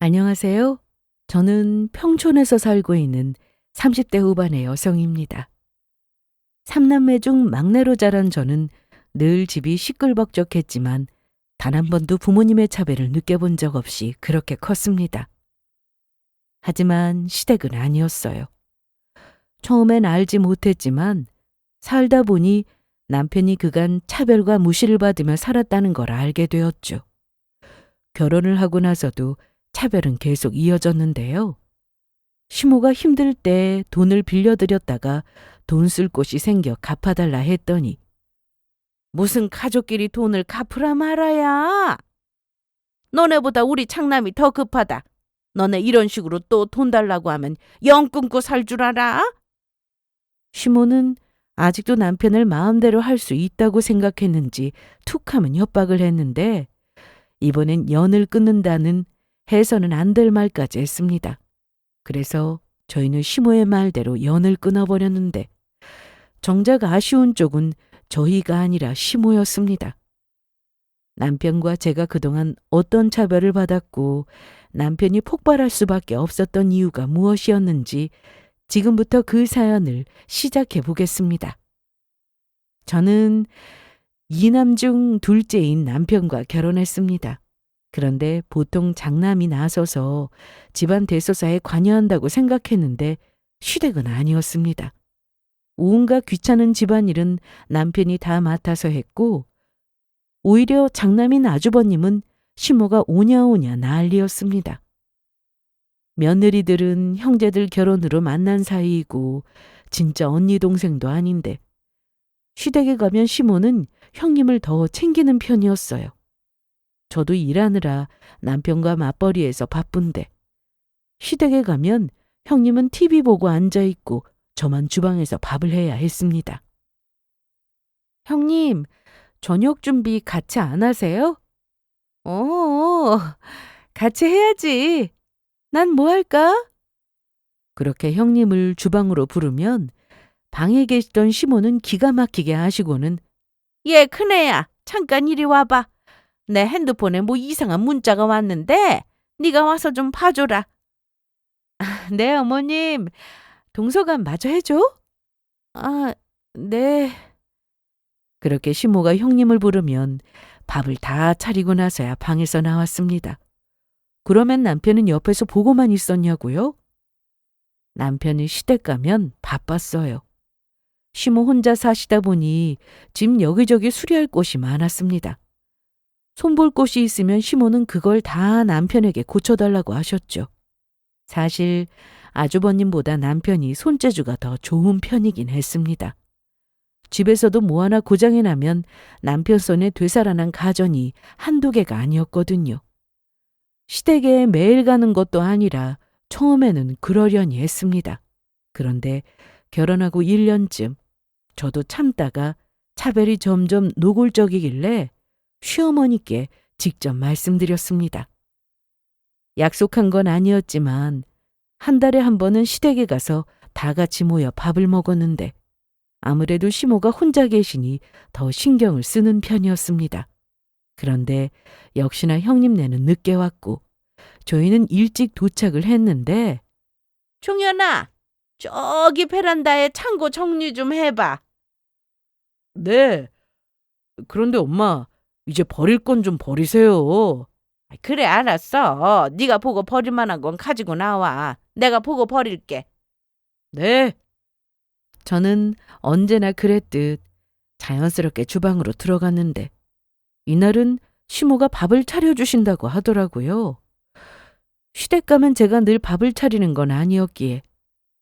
안녕하세요. 저는 평촌에서 살고 있는 30대 후반의 여성입니다. 삼남매 중 막내로 자란 저는 늘 집이 시끌벅적했지만 단 한 번도 부모님의 차별을 느껴본 적 없이 그렇게 컸습니다. 하지만 시댁은 아니었어요. 처음엔 알지 못했지만 살다 보니 남편이 그간 차별과 무시를 받으며 살았다는 걸 알게 되었죠. 결혼을 하고 나서도 차별은 계속 이어졌는데요. 시모가 힘들 때 돈을 빌려드렸다가 돈 쓸 곳이 생겨 갚아달라 했더니 무슨 가족끼리 돈을 갚으라 말아야. 너네보다 우리 창남이 더 급하다. 너네 이런 식으로 또 돈 달라고 하면 영 끊고 살 줄 알아? 시모는 아직도 남편을 마음대로 할 수 있다고 생각했는지 툭하면 협박을 했는데 이번엔 연을 끊는다는 해서는 안 될 말까지 했습니다. 그래서 저희는 시모의 말대로 연을 끊어버렸는데 정작 아쉬운 쪽은 저희가 아니라 시모였습니다. 남편과 제가 그동안 어떤 차별을 받았고 남편이 폭발할 수밖에 없었던 이유가 무엇이었는지 지금부터 그 사연을 시작해 보겠습니다. 저는 이남 중 둘째인 남편과 결혼했습니다. 그런데 보통 장남이 나서서 집안 대소사에 관여한다고 생각했는데 시댁은 아니었습니다. 온갖 귀찮은 집안일은 남편이 다 맡아서 했고 오히려 장남인 아주버님은 시모가 오냐오냐 난리였습니다. 며느리들은 형제들 결혼으로 만난 사이이고 진짜 언니 동생도 아닌데 시댁에 가면 시모는 형님을 더 챙기는 편이었어요. 저도 일하느라 남편과 맞벌이해서 바쁜데 시댁에 가면 형님은 TV 보고 앉아있고 저만 주방에서 밥을 해야 했습니다. 형님, 저녁 준비 같이 안 하세요? 같이 해야지. 난 뭐 할까? 그렇게 형님을 주방으로 부르면 방에 계시던 시모는 기가 막히게 하시고는 얘 큰애야, 잠깐 이리 와봐. 내 핸드폰에 뭐 이상한 문자가 왔는데 네가 와서 좀 봐줘라. 네, 어머님. 동서관 마저 해줘? 아, 네. 그렇게 시모가 형님을 부르면 밥을 다 차리고 나서야 방에서 나왔습니다. 그러면 남편은 옆에서 보고만 있었냐고요? 남편이 시댁 가면 바빴어요. 시모 혼자 사시다 보니 집 여기저기 수리할 곳이 많았습니다. 손볼 곳이 있으면 시모는 그걸 다 남편에게 고쳐달라고 하셨죠. 사실 아주버님보다 남편이 손재주가 더 좋은 편이긴 했습니다. 집에서도 뭐 하나 고장이 나면 남편 손에 되살아난 가전이 한두 개가 아니었거든요. 시댁에 매일 가는 것도 아니라 처음에는 그러려니 했습니다. 그런데 결혼하고 1년쯤 저도 참다가 차별이 점점 노골적이길래 시어머니께 직접 말씀드렸습니다. 약속한 건 아니었지만 한 달에 한 번은 시댁에 가서 다 같이 모여 밥을 먹었는데 아무래도 시모가 혼자 계시니 더 신경을 쓰는 편이었습니다. 그런데 역시나 형님네는 늦게 왔고 저희는 일찍 도착을 했는데 종현아, 저기 베란다에 창고 정리 좀 해봐. 네. 그런데 엄마, 이제 버릴 건 좀 버리세요. 그래, 알았어. 네가 보고 버릴 만한 건 가지고 나와. 내가 보고 버릴게. 네. 저는 언제나 그랬듯 자연스럽게 주방으로 들어갔는데 이날은 시모가 밥을 차려주신다고 하더라고요. 시댁 가면 제가 늘 밥을 차리는 건 아니었기에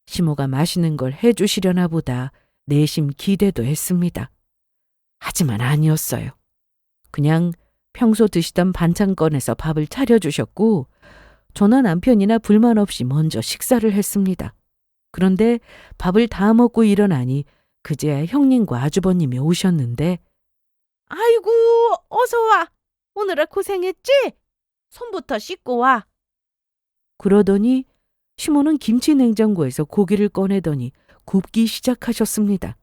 시모가 맛있는 걸 해주시려나 보다 내심 기대도 했습니다. 하지만 아니었어요. 그냥 평소 드시던 반찬 꺼내서 밥을 차려주셨고 저나 남편이나 불만 없이 먼저 식사를 했습니다. 그런데 밥을 다 먹고 일어나니 그제야 형님과 아주버님이 오셨는데 아이고, 어서 와. 오늘아 고생했지? 손부터 씻고 와. 그러더니 시모는 김치 냉장고에서 고기를 꺼내더니 굽기 시작하셨습니다.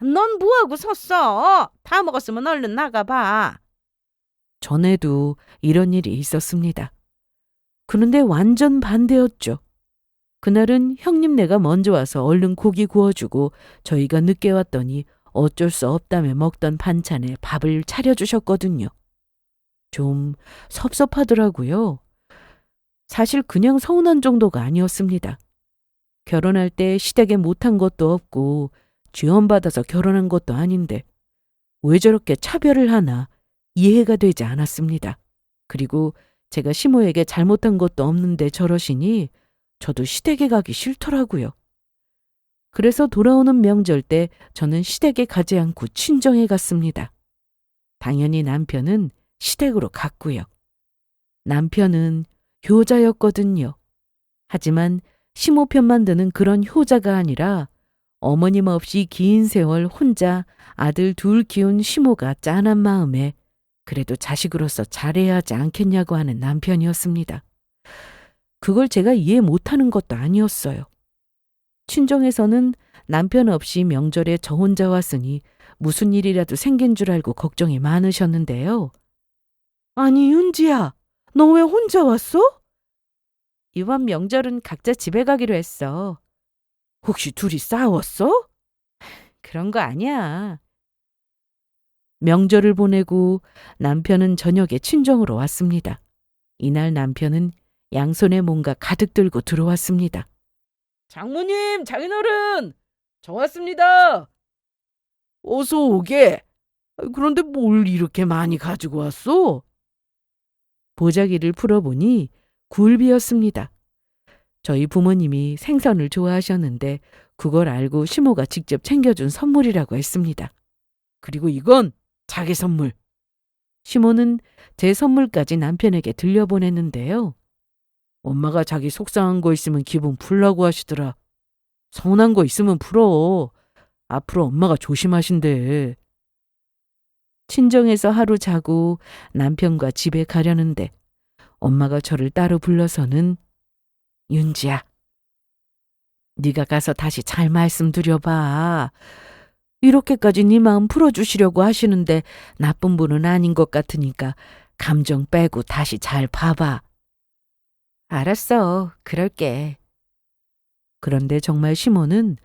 넌 뭐하고 섰어? 다 먹었으면 얼른 나가봐. 전에도 이런 일이 있었습니다. 그런데 완전 반대였죠. 그날은 형님네가 먼저 와서 얼른 고기 구워주고 저희가 늦게 왔더니 어쩔 수 없다며 먹던 반찬에 밥을 차려주셨거든요. 좀 섭섭하더라고요. 사실 그냥 서운한 정도가 아니었습니다. 결혼할 때 시댁에 못한 것도 없고 지원받아서 결혼한 것도 아닌데 왜 저렇게 차별을 하나 이해가 되지 않았습니다. 그리고 제가 시모에게 잘못한 것도 없는데 저러시니 저도 시댁에 가기 싫더라고요. 그래서 돌아오는 명절 때 저는 시댁에 가지 않고 친정에 갔습니다. 당연히 남편은 시댁으로 갔고요. 남편은 효자였거든요. 하지만 시모 편만 드는 그런 효자가 아니라 어머님 없이 긴 세월 혼자 아들 둘 키운 시모가 짠한 마음에 그래도 자식으로서 잘해야 하지 않겠냐고 하는 남편이었습니다. 그걸 제가 이해 못하는 것도 아니었어요. 친정에서는 남편 없이 명절에 저 혼자 왔으니 무슨 일이라도 생긴 줄 알고 걱정이 많으셨는데요. 아니 윤지야, 너 왜 혼자 왔어? 이번 명절은 각자 집에 가기로 했어. 혹시 둘이 싸웠어? 그런 거 아니야. 명절을 보내고 남편은 저녁에 친정으로 왔습니다. 이날 남편은 양손에 뭔가 가득 들고 들어왔습니다. 장모님, 장인어른, 저 왔습니다. 어서 오게. 그런데 뭘 이렇게 많이 가지고 왔어? 보자기를 풀어보니 굴비였습니다. 저희 부모님이 생선을 좋아하셨는데 그걸 알고 시모가 직접 챙겨준 선물이라고 했습니다. 그리고 이건 자기 선물. 시모는 제 선물까지 남편에게 들려보냈는데요. 엄마가 자기 속상한 거 있으면 기분 풀라고 하시더라. 서운한 거 있으면 풀어. 앞으로 엄마가 조심하신대. 친정에서 하루 자고 남편과 집에 가려는데 엄마가 저를 따로 불러서는 윤지야, 네가 가서 다시 잘 말씀드려봐. 이렇게까지 네 마음 풀어주시려고 하시는데 나쁜 분은 아닌 것 같으니까 감정 빼고 다시 잘 봐봐. 알았어, 그럴게. 그런데 정말 시모는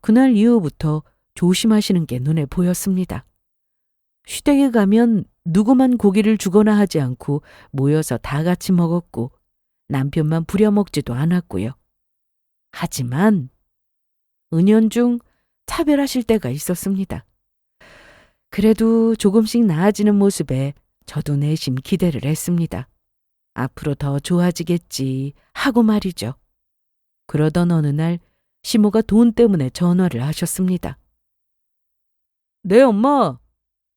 그날 이후부터 조심하시는 게 눈에 보였습니다. 시댁에 가면 누구만 고기를 주거나 하지 않고 모여서 다 같이 먹었고 남편만 부려먹지도 않았고요. 하지만 은연중 차별하실 때가 있었습니다. 그래도 조금씩 나아지는 모습에 저도 내심 기대를 했습니다. 앞으로 더 좋아지겠지 하고 말이죠. 그러던 어느 날 시모가 돈 때문에 전화를 하셨습니다. 네, 엄마.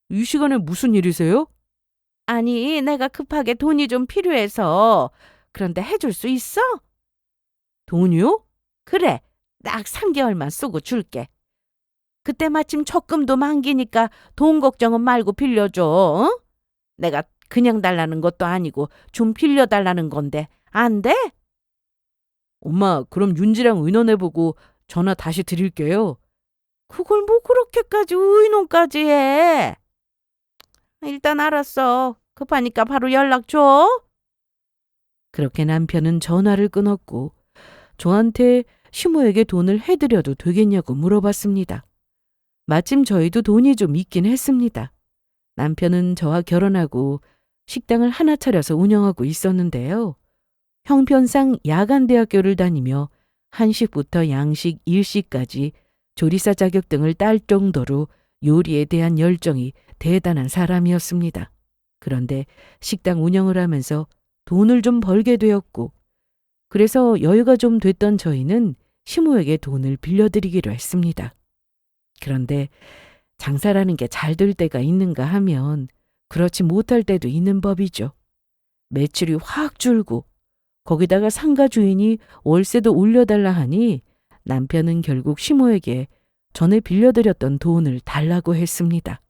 이 시간에 무슨 일이세요? 아니, 내가 급하게 돈이 좀 필요해서. 그런데 해줄 수 있어? 돈이요? 그래, 딱 3개월만 쓰고 줄게. 그때 마침 적금도 만기니까 돈 걱정은 말고 빌려줘. 어? 내가 그냥 달라는 것도 아니고 좀 빌려달라는 건데 안 돼? 엄마, 그럼 윤지랑 의논해보고 전화 다시 드릴게요. 그걸 뭐 그렇게까지 의논까지 해? 일단 알았어. 급하니까 바로 연락 줘. 그렇게 남편은 전화를 끊었고 저한테 시모에게 돈을 해드려도 되겠냐고 물어봤습니다. 마침 저희도 돈이 좀 있긴 했습니다. 남편은 저와 결혼하고 식당을 하나 차려서 운영하고 있었는데요. 형편상 야간대학교를 다니며 한식부터 양식, 일식까지 조리사 자격 등을 딸 정도로 요리에 대한 열정이 대단한 사람이었습니다. 그런데 식당 운영을 하면서 돈을 좀 벌게 되었고 그래서 여유가 좀 됐던 저희는 시모에게 돈을 빌려드리기로 했습니다. 그런데 장사라는 게 잘 될 때가 있는가 하면 그렇지 못할 때도 있는 법이죠. 매출이 확 줄고 거기다가 상가 주인이 월세도 올려달라 하니 남편은 결국 시모에게 전에 빌려드렸던 돈을 달라고 했습니다.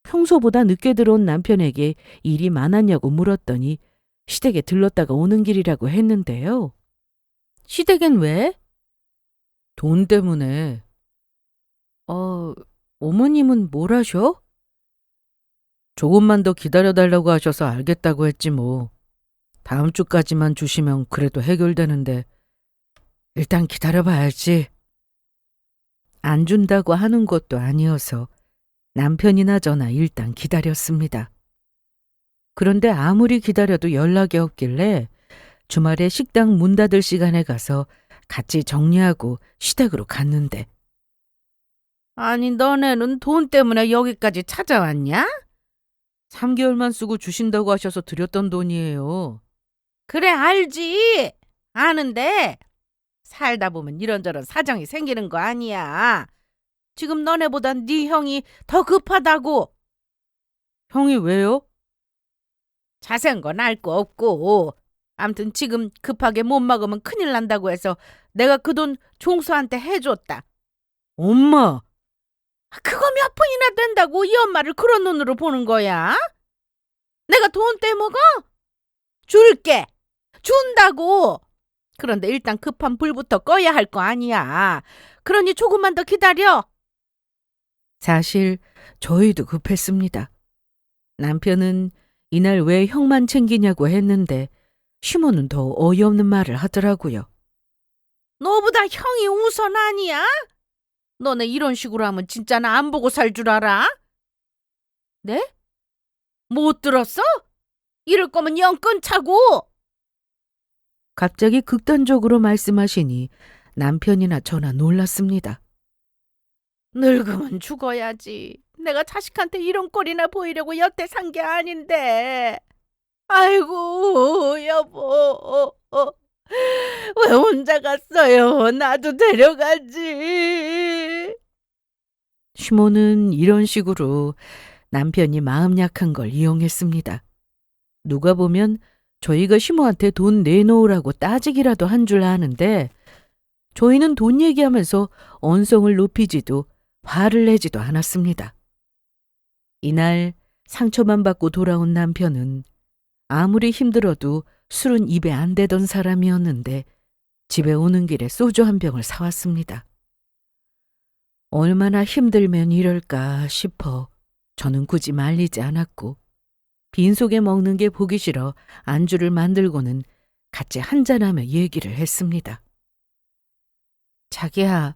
평소보다 늦게 들어온 남편에게 일이 많았냐고 물었더니 시댁에 들렀다가 오는 길이라고 했는데요. 시댁엔 왜? 돈 때문에. 어머님은 뭘 하셔? 조금만 더 기다려달라고 하셔서 알겠다고 했지 뭐. 다음 주까지만 주시면 그래도 해결되는데 일단 기다려봐야지. 안 준다고 하는 것도 아니어서 남편이나 저나 일단 기다렸습니다. 그런데 아무리 기다려도 연락이 없길래 주말에 식당 문 닫을 시간에 가서 같이 정리하고 시댁으로 갔는데, 아니 너네는 돈 때문에 여기까지 찾아왔냐? 3개월만 쓰고 주신다고 하셔서 드렸던 돈이에요. 그래 알지. 아는데 살다 보면 이런저런 사정이 생기는 거 아니야. 지금 너네보단 네 형이 더 급하다고. 형이 왜요? 자세한 건 알 거 없고 암튼 지금 급하게 못 막으면 큰일 난다고 해서 내가 그 돈 종수한테 해줬다. 엄마! 그거 몇 푼이나 된다고 이 엄마를 그런 눈으로 보는 거야? 내가 돈 떼먹어? 줄게. 준다고. 그런데 일단 급한 불부터 꺼야 할 거 아니야. 그러니 조금만 더 기다려. 사실 저희도 급했습니다. 남편은 이날 왜 형만 챙기냐고 했는데 시모는 더 어이없는 말을 하더라고요. 너보다 형이 우선 아니야? 너네 이런 식으로 하면 진짜 나 안 보고 살 줄 알아? 네? 못 들었어? 이럴 거면 영 끊자고. 갑자기 극단적으로 말씀하시니 남편이나 저나 놀랐습니다. 늙으면 죽어야지. 내가 자식한테 이런 꼴이나 보이려고 여태 산 게 아닌데. 아이고 여보. 왜 혼자 갔어요? 나도 데려가지. 시모는 이런 식으로 남편이 마음 약한 걸 이용했습니다. 누가 보면 저희가 시모한테 돈 내놓으라고 따지기라도 한 줄 아는데 저희는 돈 얘기하면서 언성을 높이지도 화를 내지도 않았습니다. 이날 상처만 받고 돌아온 남편은 아무리 힘들어도 술은 입에 안 대던 사람이었는데 집에 오는 길에 소주 한 병을 사왔습니다. 얼마나 힘들면 이럴까 싶어 저는 굳이 말리지 않았고 빈속에 먹는 게 보기 싫어 안주를 만들고는 같이 한잔하며 얘기를 했습니다. 자기야,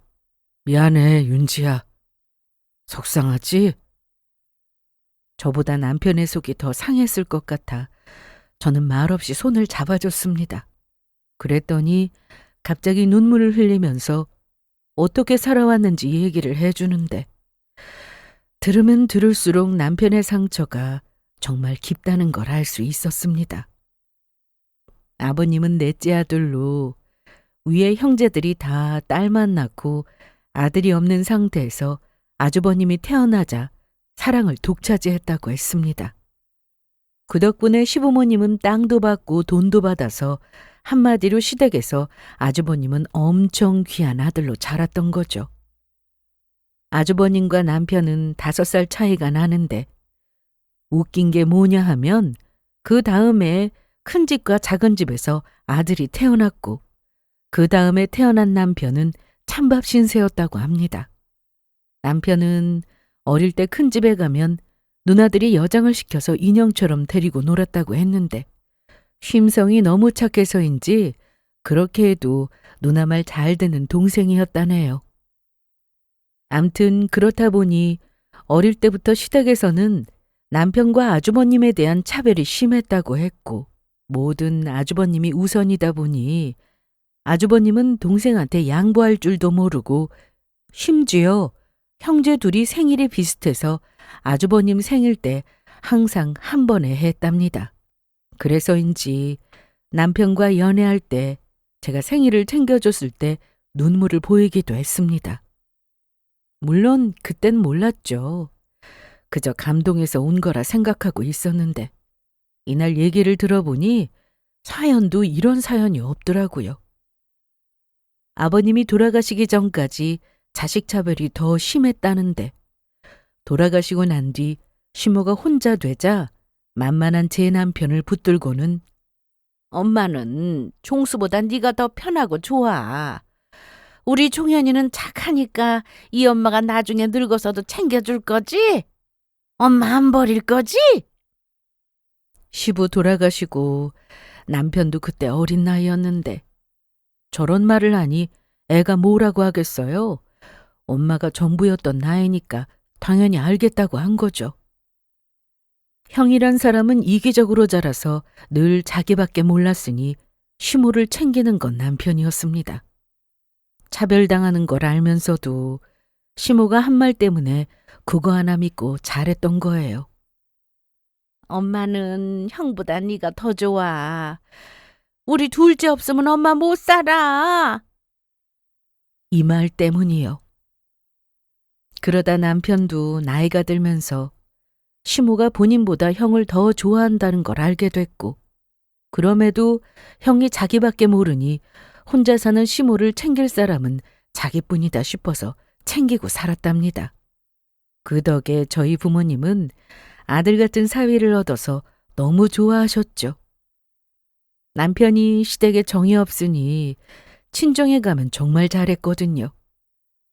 미안해 윤지야. 속상하지? 저보다 남편의 속이 더 상했을 것 같아 저는 말없이 손을 잡아줬습니다. 그랬더니 갑자기 눈물을 흘리면서 어떻게 살아왔는지 얘기를 해주는데 들으면 들을수록 남편의 상처가 정말 깊다는 걸 알 수 있었습니다. 아버님은 넷째 아들로 위에 형제들이 다 딸만 낳고 아들이 없는 상태에서 아주버님이 태어나자 사랑을 독차지했다고 했습니다. 그 덕분에 시부모님은 땅도 받고 돈도 받아서 한마디로 시댁에서 아주버님은 엄청 귀한 아들로 자랐던 거죠. 아주버님과 남편은 5살 차이가 나는데 웃긴 게 뭐냐 하면 그 다음에 큰 집과 작은 집에서 아들이 태어났고 그 다음에 태어난 남편은 찬밥 신세였다고 합니다. 남편은 어릴 때 큰 집에 가면 누나들이 여장을 시켜서 인형처럼 데리고 놀았다고 했는데 쉼성이 너무 착해서인지 그렇게 해도 누나 말 잘 듣는 동생이었다네요. 암튼 그렇다 보니 어릴 때부터 시댁에서는 남편과 아주버님에 대한 차별이 심했다고 했고 모든 아주버님이 우선이다 보니 아주버님은 동생한테 양보할 줄도 모르고 심지어 형제 둘이 생일이 비슷해서 아주버님 생일 때 항상 한 번에 했답니다. 그래서인지 남편과 연애할 때 제가 생일을 챙겨줬을 때 눈물을 보이기도 했습니다. 물론 그땐 몰랐죠. 그저 감동해서 온 거라 생각하고 있었는데 이날 얘기를 들어보니 사연도 이런 사연이 없더라고요. 아버님이 돌아가시기 전까지 자식 차별이 더 심했다는데 돌아가시고 난 뒤 시모가 혼자 되자 만만한 제 남편을 붙들고는 엄마는 종수보다 네가 더 편하고 좋아. 우리 종현이는 착하니까 이 엄마가 나중에 늙어서도 챙겨줄 거지? 엄마 안 버릴 거지? 시부 돌아가시고 남편도 그때 어린 나이였는데 저런 말을 하니 애가 뭐라고 하겠어요? 엄마가 전부였던 나이니까 당연히 알겠다고 한 거죠. 형이란 사람은 이기적으로 자라서 늘 자기밖에 몰랐으니 시모를 챙기는 건 남편이었습니다. 차별당하는 걸 알면서도 시모가 한 말 때문에 그거 하나 믿고 잘했던 거예요. 엄마는 형보다 네가 더 좋아. 우리 둘째 없으면 엄마 못 살아. 이 말 때문이요. 그러다 남편도 나이가 들면서 시모가 본인보다 형을 더 좋아한다는 걸 알게 됐고, 그럼에도 형이 자기밖에 모르니 혼자 사는 시모를 챙길 사람은 자기뿐이다 싶어서 챙기고 살았답니다. 그 덕에 저희 부모님은 아들 같은 사위를 얻어서 너무 좋아하셨죠. 남편이 시댁에 정이 없으니 친정에 가면 정말 잘했거든요.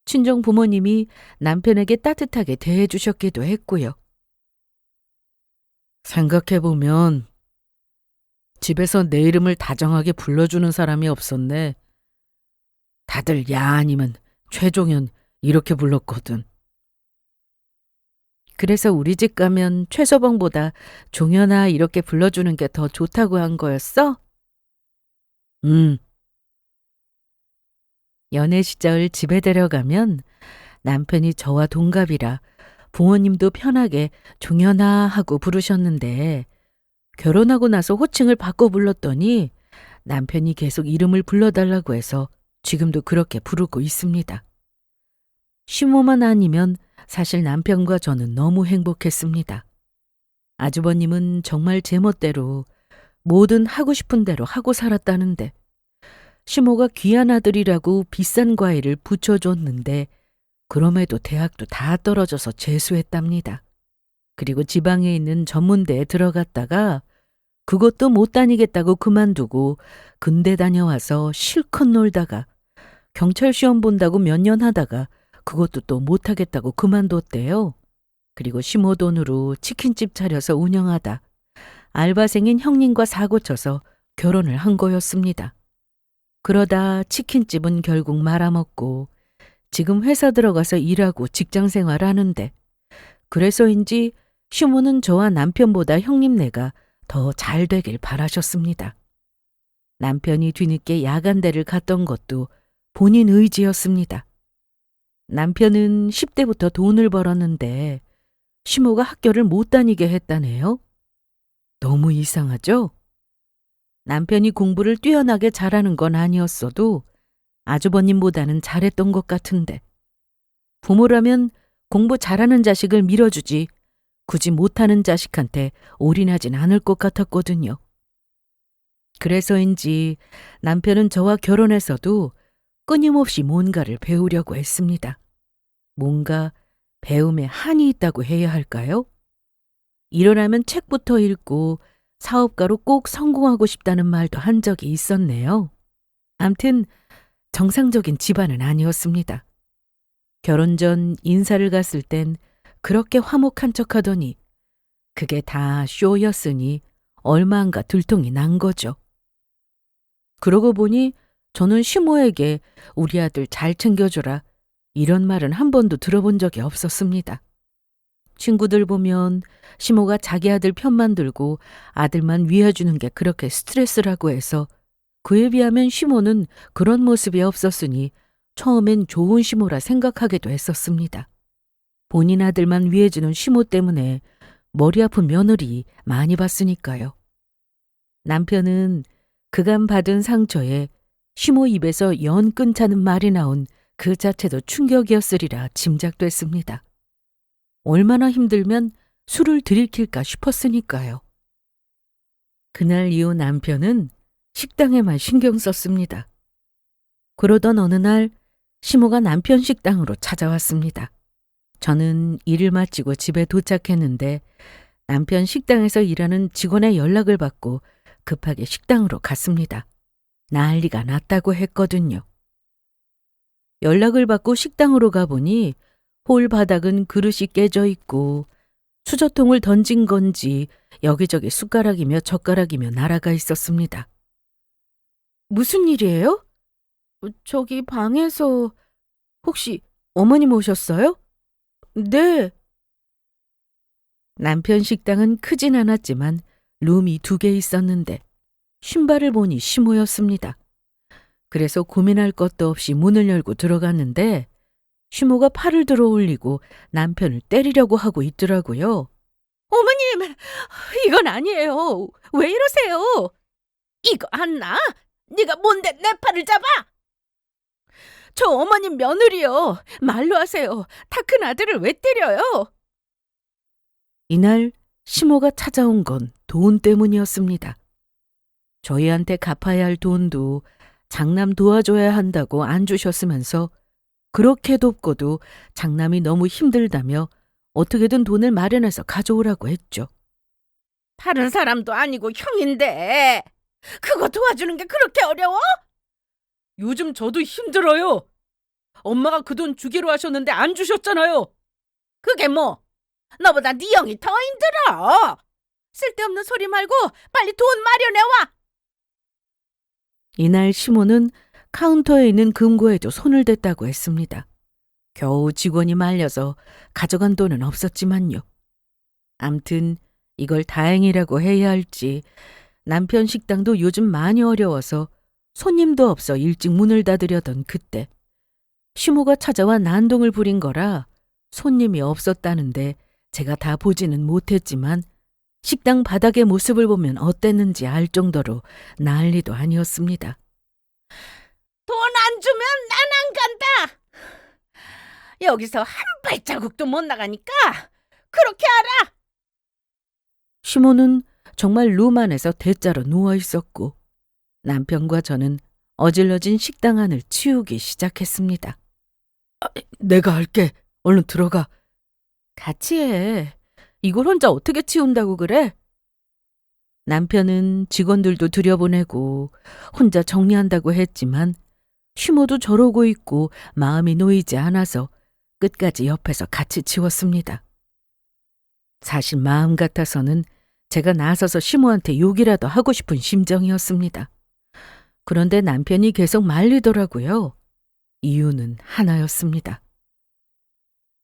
친정 부모님이 남편에게 따뜻하게 대해주셨기도 했고요. 생각해보면 집에서 내 이름을 다정하게 불러주는 사람이 없었네. 다들 야 아니면 최종현 이렇게 불렀거든. 그래서 우리 집 가면 최서방보다 종현아 이렇게 불러주는 게 더 좋다고 한 거였어? 연애 시절 집에 데려가면 남편이 저와 동갑이라 부모님도 편하게 종현아 하고 부르셨는데 결혼하고 나서 호칭을 바꿔 불렀더니 남편이 계속 이름을 불러달라고 해서 지금도 그렇게 부르고 있습니다. 시모만 아니면 사실 남편과 저는 너무 행복했습니다. 아주버님은 정말 제멋대로 뭐든 하고 싶은 대로 하고 살았다는데 시모가 귀한 아들이라고 비싼 과일을 붙여줬는데 그럼에도 대학도 다 떨어져서 재수했답니다. 그리고 지방에 있는 전문대에 들어갔다가 그것도 못 다니겠다고 그만두고 군대 다녀와서 실컷 놀다가 경찰 시험 본다고 몇 년 하다가 그것도 또 못하겠다고 그만뒀대요. 그리고 시모 돈으로 치킨집 차려서 운영하다 알바생인 형님과 사고쳐서 결혼을 한 거였습니다. 그러다 치킨집은 결국 말아먹고 지금 회사 들어가서 일하고 직장 생활하는데 그래서인지 시모는 저와 남편보다 형님네가 더 잘 되길 바라셨습니다. 남편이 뒤늦게 야간대를 갔던 것도 본인 의지였습니다. 남편은 10대부터 돈을 벌었는데 시모가 학교를 못 다니게 했다네요. 너무 이상하죠? 남편이 공부를 뛰어나게 잘하는 건 아니었어도 아주버님보다는 잘했던 것 같은데 부모라면 공부 잘하는 자식을 밀어주지 굳이 못하는 자식한테 올인하진 않을 것 같았거든요. 그래서인지 남편은 저와 결혼해서도 끊임없이 뭔가를 배우려고 했습니다. 뭔가 배움에 한이 있다고 해야 할까요? 일어나면 책부터 읽고 사업가로 꼭 성공하고 싶다는 말도 한 적이 있었네요. 암튼 정상적인 집안은 아니었습니다. 결혼 전 인사를 갔을 땐 그렇게 화목한 척하더니 그게 다 쇼였으니 얼마인가 들통이 난 거죠. 그러고 보니 저는 시모에게 우리 아들 잘 챙겨줘라 이런 말은 한 번도 들어본 적이 없었습니다. 친구들 보면 시모가 자기 아들 편만 들고 아들만 위해주는 게 그렇게 스트레스라고 해서 그에 비하면 시모는 그런 모습이 없었으니 처음엔 좋은 시모라 생각하기도 했었습니다. 본인 아들만 위해주는 시모 때문에 머리 아픈 며느리 많이 봤으니까요. 남편은 그간 받은 상처에 시모 입에서 연 끊자는 말이 나온 그 자체도 충격이었으리라 짐작됐습니다. 얼마나 힘들면 술을 들이킬까 싶었으니까요. 그날 이후 남편은 식당에만 신경 썼습니다. 그러던 어느 날 시모가 남편 식당으로 찾아왔습니다. 저는 일을 마치고 집에 도착했는데 남편 식당에서 일하는 직원의 연락을 받고 급하게 식당으로 갔습니다. 난리가 났다고 했거든요. 연락을 받고 식당으로 가보니 홀 바닥은 그릇이 깨져 있고 수저통을 던진 건지 여기저기 숟가락이며 젓가락이며 날아가 있었습니다. 무슨 일이에요? 저기 방에서 혹시 어머님 오셨어요? 네. 남편 식당은 크진 않았지만 룸이 2개 있었는데 신발을 보니 시모였습니다. 그래서 고민할 것도 없이 문을 열고 들어갔는데 시모가 팔을 들어 올리고 남편을 때리려고 하고 있더라고요. 어머님, 이건 아니에요. 왜 이러세요? 이거 안 나? 네가 뭔데 내 팔을 잡아? 저 어머님 며느리요. 말로 하세요. 다 큰 아들을 왜 때려요? 이날 시모가 찾아온 건 돈 때문이었습니다. 저희한테 갚아야 할 돈도 장남 도와줘야 한다고 안 주셨으면서 그렇게 돕고도 장남이 너무 힘들다며 어떻게든 돈을 마련해서 가져오라고 했죠. 다른 사람도 아니고 형인데 그거 도와주는 게 그렇게 어려워? 요즘 저도 힘들어요. 엄마가 그 돈 주기로 하셨는데 안 주셨잖아요. 그게 뭐? 너보다 네 형이 더 힘들어. 쓸데없는 소리 말고 빨리 돈 마련해와. 이날 시모는 카운터에 있는 금고에도 손을 댔다고 했습니다. 겨우 직원이 말려서 가져간 돈은 없었지만요. 암튼 이걸 다행이라고 해야 할지 남편 식당도 요즘 많이 어려워서 손님도 없어 일찍 문을 닫으려던 그때 시모가 찾아와 난동을 부린 거라 손님이 없었다는데 제가 다 보지는 못했지만 식당 바닥의 모습을 보면 어땠는지 알 정도로 난리도 아니었습니다. 돈 안 주면 난 안 간다. 여기서 한 발자국도 못 나가니까 그렇게 알아. 시모는 정말 룸 안에서 대자로 누워 있었고 남편과 저는 어질러진 식당 안을 치우기 시작했습니다. 내가 할게. 얼른 들어가. 같이 해. 이걸 혼자 어떻게 치운다고 그래? 남편은 직원들도 들여보내고 혼자 정리한다고 했지만 시모도 저러고 있고 마음이 놓이지 않아서 끝까지 옆에서 같이 치웠습니다. 사실 마음 같아서는 제가 나서서 시모한테 욕이라도 하고 싶은 심정이었습니다. 그런데 남편이 계속 말리더라고요. 이유는 하나였습니다.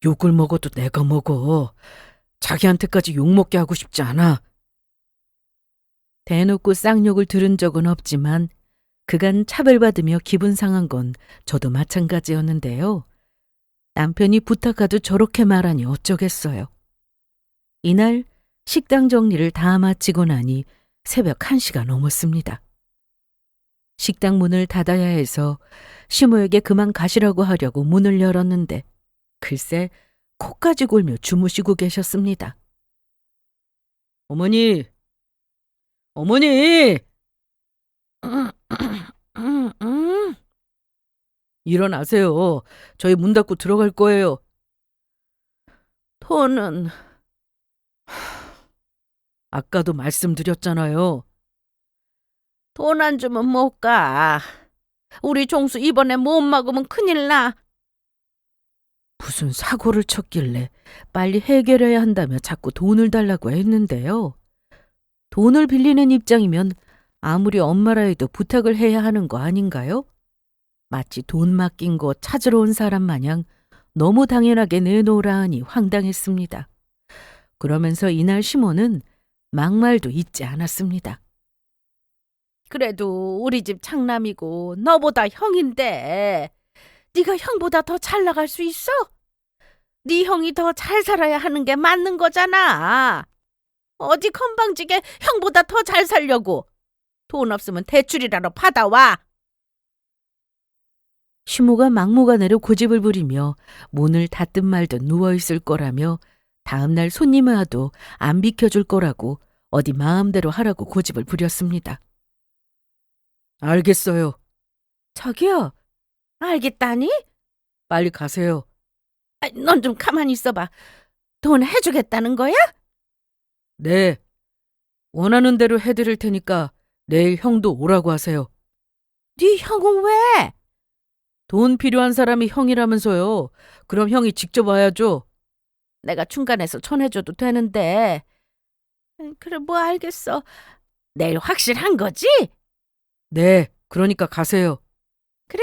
욕을 먹어도 내가 먹어. 자기한테까지 욕먹게 하고 싶지 않아. 대놓고 쌍욕을 들은 적은 없지만 그간 차별받으며 기분 상한 건 저도 마찬가지였는데요. 남편이 부탁하도 저렇게 말하니 어쩌겠어요. 이날 식당 정리를 다 마치고 나니 새벽 1시가 넘었습니다. 식당 문을 닫아야 해서 시모에게 그만 가시라고 하려고 문을 열었는데 글쎄 코까지 골며 주무시고 계셨습니다. 어머니! 어머니! 일어나세요. 저희 문 닫고 들어갈 거예요. 돈은 아까도 말씀드렸잖아요. 돈 안 주면 못 가. 우리 종수 이번에 못 먹으면 큰일 나. 무슨 사고를 쳤길래 빨리 해결해야 한다며 자꾸 돈을 달라고 했는데요. 돈을 빌리는 입장이면 아무리 엄마라 해도 부탁을 해야 하는 거 아닌가요? 마치 돈 맡긴 거 찾으러 온 사람 마냥 너무 당연하게 내놓으라 하니 황당했습니다. 그러면서 이날 시모는 막말도 잊지 않았습니다. 그래도 우리 집 장남이고 너보다 형인데 네가 형보다 더 잘 나갈 수 있어? 네 형이 더 잘 살아야 하는 게 맞는 거잖아. 어디 건방지게 형보다 더 잘 살려고. 돈 없으면 대출이라도 받아와. 시모가 막무가내로 고집을 부리며 문을 닫든 말든 누워있을 거라며 다음날 손님이 와도 안 비켜줄 거라고 어디 마음대로 하라고 고집을 부렸습니다. 알겠어요. 자기야, 알겠다니? 빨리 가세요. 넌 좀 가만히 있어봐. 돈 해주겠다는 거야? 네. 원하는 대로 해드릴 테니까 내일 형도 오라고 하세요. 네 형은 왜? 돈 필요한 사람이 형이라면서요. 그럼 형이 직접 와야죠. 내가 중간에서 전해줘도 되는데. 그래, 뭐 알겠어. 내일 확실한 거지? 네, 그러니까 가세요. 그래,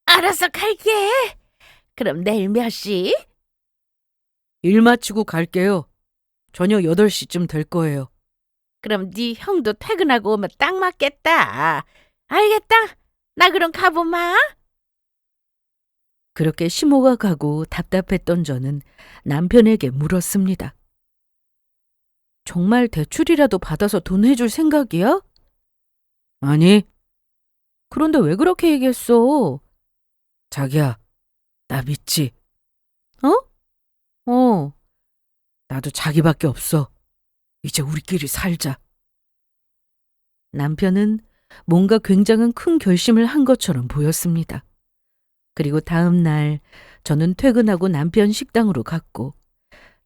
알았어, 갈게. 그럼 내일 몇 시? 일 마치고 갈게요. 저녁 8시쯤 될 거예요. 그럼 네 형도 퇴근하고 오면 딱 맞겠다. 알겠다. 나 그럼 가보마. 그렇게 시모가 가고 답답했던 저는 남편에게 물었습니다. 정말 대출이라도 받아서 돈 해줄 생각이야? 아니. 그런데 왜 그렇게 얘기했어? 자기야, 나 믿지? 어. 나도 자기밖에 없어. 이제 우리끼리 살자. 남편은 뭔가 굉장한 큰 결심을 한 것처럼 보였습니다. 그리고 다음 날 저는 퇴근하고 남편 식당으로 갔고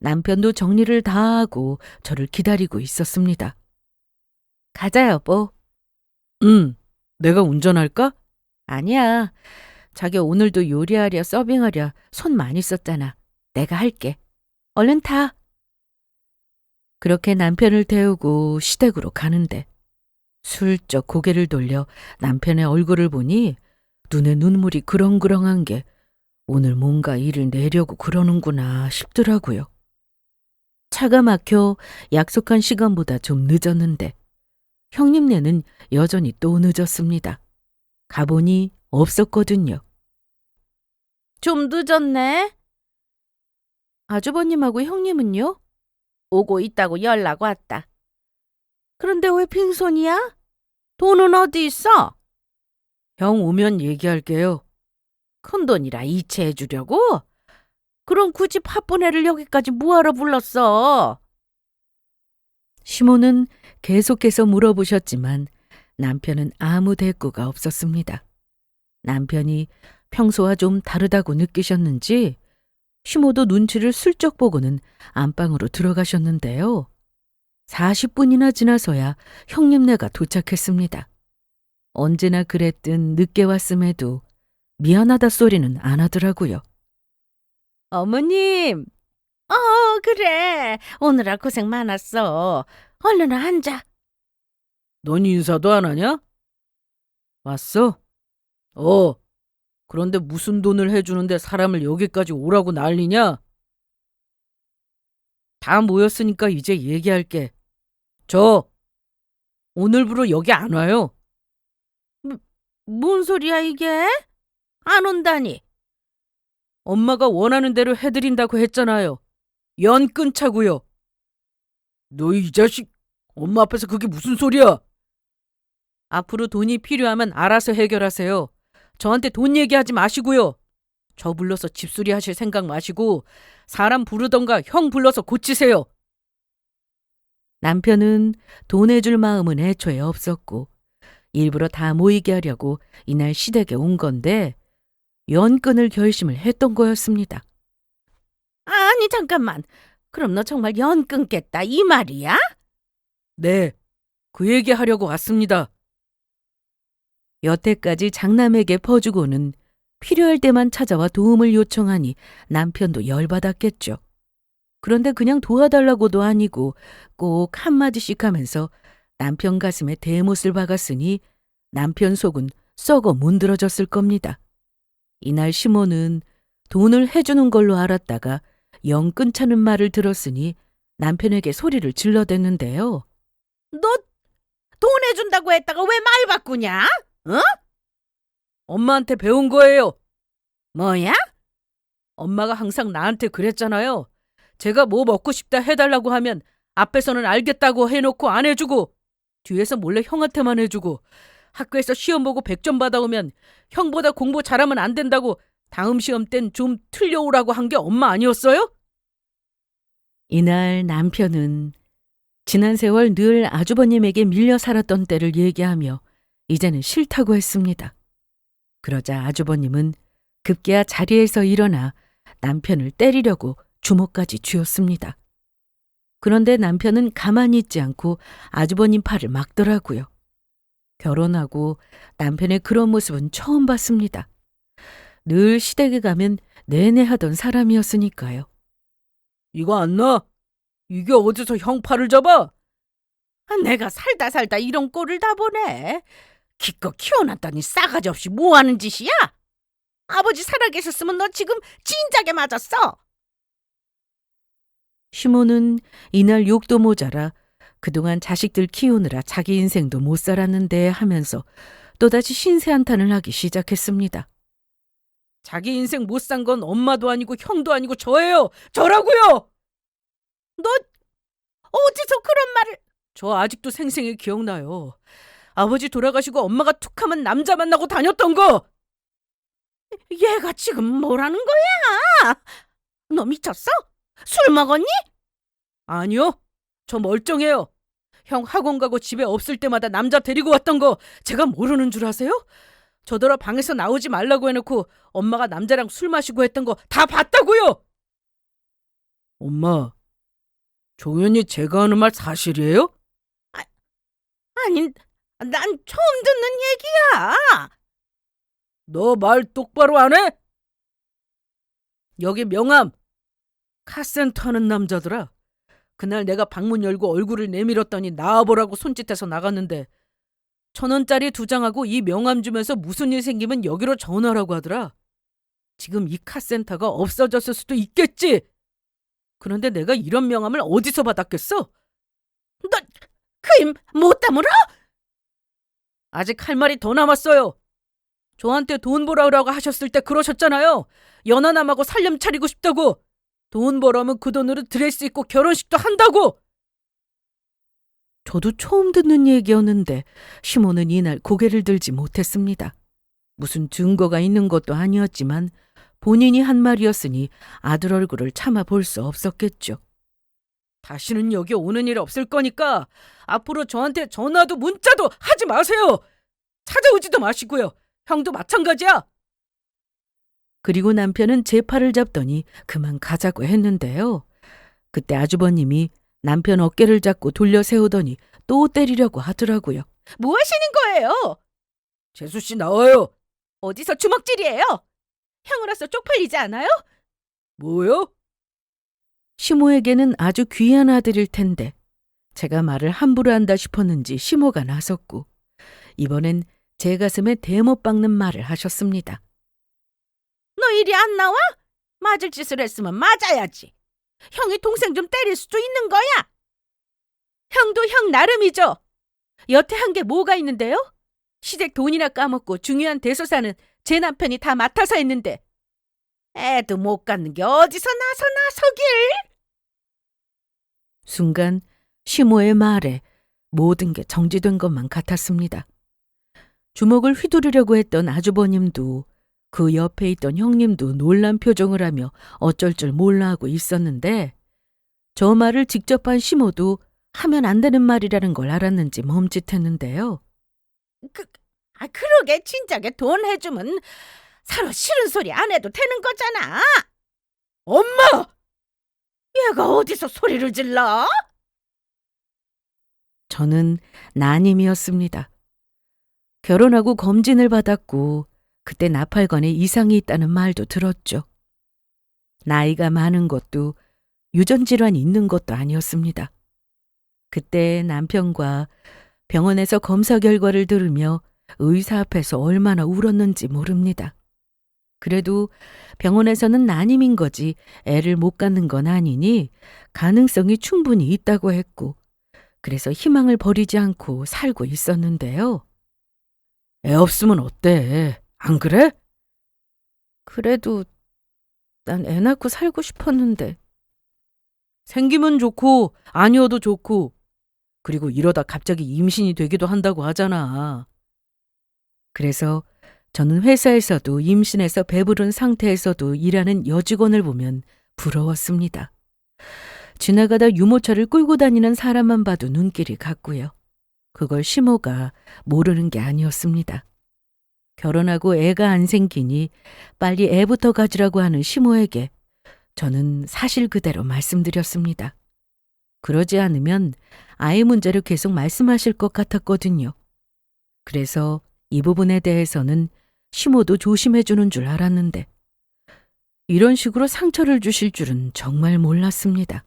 남편도 정리를 다 하고 저를 기다리고 있었습니다. 가자, 여보. 응, 내가 운전할까? 아니야. 자기 오늘도 요리하랴 서빙하랴 손 많이 썼잖아. 내가 할게. 얼른 타. 그렇게 남편을 태우고 시댁으로 가는데 슬쩍 고개를 돌려 남편의 얼굴을 보니 눈에 눈물이 그렁그렁한 게 오늘 뭔가 일을 내려고 그러는구나 싶더라고요. 차가 막혀 약속한 시간보다 좀 늦었는데 형님네는 여전히 또 늦었습니다. 가보니 없었거든요. 좀 늦었네. 아주버님하고 형님은요? 오고 있다고 연락 왔다. 그런데 왜 빈손이야? 돈은 어디 있어? 형 오면 얘기할게요. 큰돈이라 이체해 주려고? 그럼 굳이 파뿌네를 여기까지 뭐하러 불렀어? 시모는 계속해서 물어보셨지만 남편은 아무 대꾸가 없었습니다. 남편이 평소와 좀 다르다고 느끼셨는지 시모도 눈치를 슬쩍 보고는 안방으로 들어가셨는데요. 40분이나 지나서야 형님네가 도착했습니다. 언제나 그랬듯 늦게 왔음에도 미안하다 소리는 안 하더라고요. 어머님! 그래. 오느라 고생 많았어. 얼른 앉아. 넌 인사도 안 하냐? 왔어? 그런데 무슨 돈을 해주는데 사람을 여기까지 오라고 난리냐? 다 모였으니까 이제 얘기할게. 저 오늘부로 여기 안 와요. 뭔 소리야 이게? 안 온다니. 엄마가 원하는 대로 해드린다고 했잖아요. 연 끊자고요. 너 이 자식, 엄마 앞에서 그게 무슨 소리야? 앞으로 돈이 필요하면 알아서 해결하세요. 저한테 돈 얘기하지 마시고요. 저 불러서 집수리 하실 생각 마시고 사람 부르던가 형 불러서 고치세요. 남편은 돈 해줄 마음은 애초에 없었고 일부러 다 모이게 하려고 이날 시댁에 온 건데 연 끊을 결심을 했던 거였습니다. 아니 잠깐만. 그럼 너 정말 연 끊겠다 이 말이야? 네. 그 얘기 하려고 왔습니다. 여태까지 장남에게 퍼주고는 필요할 때만 찾아와 도움을 요청하니 남편도 열받았겠죠. 그런데 그냥 도와달라고도 아니고 꼭 한마디씩 하면서 남편 가슴에 대못을 박았으니 남편 속은 썩어 문드러졌을 겁니다. 이날 시모는 돈을 해주는 걸로 알았다가 영 끊자는 말을 들었으니 남편에게 소리를 질러댔는데요. 너 돈 해준다고 했다가 왜 말 바꾸냐? 엄마한테 배운 거예요. 뭐야? 엄마가 항상 나한테 그랬잖아요. 제가 뭐 먹고 싶다 해달라고 하면 앞에서는 알겠다고 해놓고 안 해주고 뒤에서 몰래 형한테만 해주고 학교에서 시험 보고 100점 받아오면 형보다 공부 잘하면 안 된다고 다음 시험 땐 좀 틀려오라고 한 게 엄마 아니었어요? 이날 남편은 지난 세월 늘 아주버님에게 밀려 살았던 때를 얘기하며 이제는 싫다고 했습니다. 그러자 아주버님은 급기야 자리에서 일어나 남편을 때리려고 주먹까지 쥐었습니다. 그런데 남편은 가만히 있지 않고 아주버님 팔을 막더라고요. 결혼하고 남편의 그런 모습은 처음 봤습니다. 늘 시댁에 가면 내내 하던 사람이었으니까요. 이거 안 나? 이게 어디서 형 팔을 잡아? 내가 살다 살다 이런 꼴을 다 보네. 기껏 키워놨더니 싸가지 없이 뭐 하는 짓이야? 아버지 살아계셨으면 너 지금 진작에 맞았어. 시모는 이날 욕도 모자라 그동안 자식들 키우느라 자기 인생도 못 살았는데 하면서 또다시 신세 한탄을 하기 시작했습니다. 자기 인생 못 산 건 엄마도 아니고 형도 아니고 저예요. 저라고요. 너 어디서 그런 말을... 저 아직도 생생히 기억나요. 아버지 돌아가시고 엄마가 툭하면 남자 만나고 다녔던 거. 얘가 지금 뭐라는 거야? 너 미쳤어? 술 먹었니? 아니요. 저 멀쩡해요. 형 학원 가고 집에 없을 때마다 남자 데리고 왔던 거 제가 모르는 줄 아세요? 저더러 방에서 나오지 말라고 해놓고 엄마가 남자랑 술 마시고 했던 거 다 봤다고요. 엄마, 종현이 제가 하는 말 사실이에요? 아니, 난 처음 듣는 얘기야. 너 말 똑바로 안 해? 여기 명함. 카센터 하는 남자더라. 그날 내가 방문 열고 얼굴을 내밀었더니 나와보라고 손짓해서 나갔는데 1,000원짜리 2장하고 이 명함 주면서 무슨 일 생기면 여기로 전화라고 하더라. 지금 이 카센터가 없어졌을 수도 있겠지. 그런데 내가 이런 명함을 어디서 받았겠어? 너 그 힘 못 다물어? 아직 할 말이 더 남았어요. 저한테 돈 벌어오라고 하셨을 때 그러셨잖아요. 연하남하고 살림 차리고 싶다고. 돈 벌어오면 그 돈으로 드레스 입고 결혼식도 한다고. 저도 처음 듣는 얘기였는데 시모는 이날 고개를 들지 못했습니다. 무슨 증거가 있는 것도 아니었지만 본인이 한 말이었으니 아들 얼굴을 참아 볼 수 없었겠죠. 다시는 여기 오는 일 없을 거니까 앞으로 저한테 전화도 문자도 하지 마세요. 찾아오지도 마시고요. 형도 마찬가지야. 그리고 남편은 제 팔을 잡더니 그만 가자고 했는데요. 그때 아주버님이 남편 어깨를 잡고 돌려 세우더니 또 때리려고 하더라고요. 뭐 하시는 거예요? 재수 씨 나와요. 어디서 주먹질이에요? 형으로서 쪽팔리지 않아요? 뭐요? 시모에게는 아주 귀한 아들일 텐데 제가 말을 함부로 한다 싶었는지 시모가 나섰고 이번엔 제 가슴에 대못 박는 말을 하셨습니다. 너 이리 안 나와? 맞을 짓을 했으면 맞아야지. 형이 동생 좀 때릴 수도 있는 거야. 형도 형 나름이죠. 여태 한 게 뭐가 있는데요? 시댁 돈이나 까먹고 중요한 대소사는 제 남편이 다 맡아서 했는데 애도 못 갖는 게 어디서 나서길. 순간 시모의 말에 모든 게 정지된 것만 같았습니다. 주먹을 휘두르려고 했던 아주버님도 그 옆에 있던 형님도 놀란 표정을 하며 어쩔 줄 몰라 하고 있었는데 저 말을 직접 한 시모도 하면 안 되는 말이라는 걸 알았는지 멈칫했는데요. 그러게 진작에 돈 해주면 서로 싫은 소리 안 해도 되는 거잖아. 엄마! 얘가 어디서 소리를 질러? 저는 난임이었습니다. 결혼하고 검진을 받았고 그때 나팔관에 이상이 있다는 말도 들었죠. 나이가 많은 것도 유전질환이 있는 것도 아니었습니다. 그때 남편과 병원에서 검사 결과를 들으며 의사 앞에서 얼마나 울었는지 모릅니다. 그래도 병원에서는 난임인 거지 애를 못 갖는 건 아니니 가능성이 충분히 있다고 했고 그래서 희망을 버리지 않고 살고 있었는데요. 애 없으면 어때? 안 그래? 그래도 난 애 낳고 살고 싶었는데. 생기면 좋고 아니어도 좋고 그리고 이러다 갑자기 임신이 되기도 한다고 하잖아. 그래서 저는 회사에서도 임신해서 배부른 상태에서도 일하는 여직원을 보면 부러웠습니다. 지나가다 유모차를 끌고 다니는 사람만 봐도 눈길이 갔고요. 그걸 시모가 모르는 게 아니었습니다. 결혼하고 애가 안 생기니 빨리 애부터 가지라고 하는 시모에게 저는 사실 그대로 말씀드렸습니다. 그러지 않으면 아이 문제를 계속 말씀하실 것 같았거든요. 그래서 이 부분에 대해서는 시모도 조심해 주는 줄 알았는데 이런 식으로 상처를 주실 줄은 정말 몰랐습니다.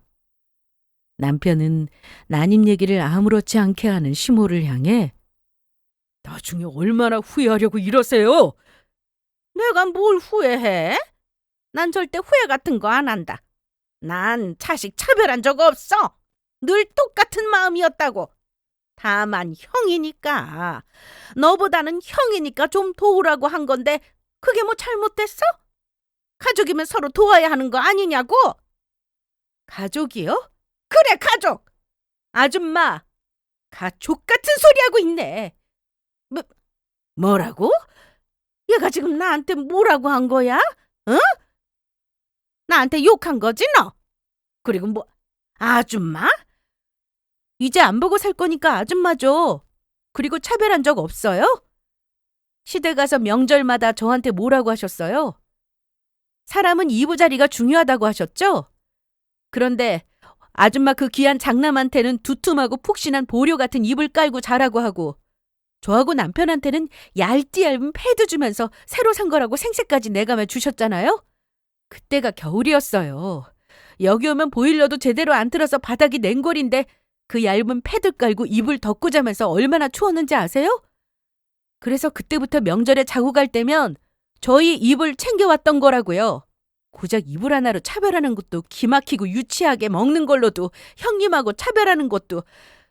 남편은 난임 얘기를 아무렇지 않게 하는 시모를 향해 나중에 얼마나 후회하려고 이러세요? 내가 뭘 후회해? 난 절대 후회 같은 거 안 한다. 난 자식 차별한 적 없어. 늘 똑같은 마음이었다고. 다만 형이니까, 너보다는 형이니까 좀 도우라고 한 건데 그게 뭐 잘못됐어? 가족이면 서로 도와야 하는 거 아니냐고? 가족이요? 그래, 가족! 아줌마, 가족 같은 소리 하고 있네. 뭐라고? 얘가 지금 나한테 뭐라고 한 거야? 응? 나한테 욕한 거지, 너? 그리고 뭐, 아줌마? 이제 안 보고 살 거니까 아줌마죠. 그리고 차별한 적 없어요? 시댁 가서 명절마다 저한테 뭐라고 하셨어요? 사람은 이부자리가 중요하다고 하셨죠? 그런데 아줌마 그 귀한 장남한테는 두툼하고 푹신한 보료 같은 이불 깔고 자라고 하고 저하고 남편한테는 얇디 얇은 패드 주면서 새로 산 거라고 생색까지 내가며 주셨잖아요? 그때가 겨울이었어요. 여기 오면 보일러도 제대로 안 틀어서 바닥이 냉골인데 그 얇은 패드 깔고 이불 덮고 자면서 얼마나 추웠는지 아세요? 그래서 그때부터 명절에 자고 갈 때면 저희 이불 챙겨왔던 거라고요. 고작 이불 하나로 차별하는 것도 기막히고 유치하게 먹는 걸로도 형님하고 차별하는 것도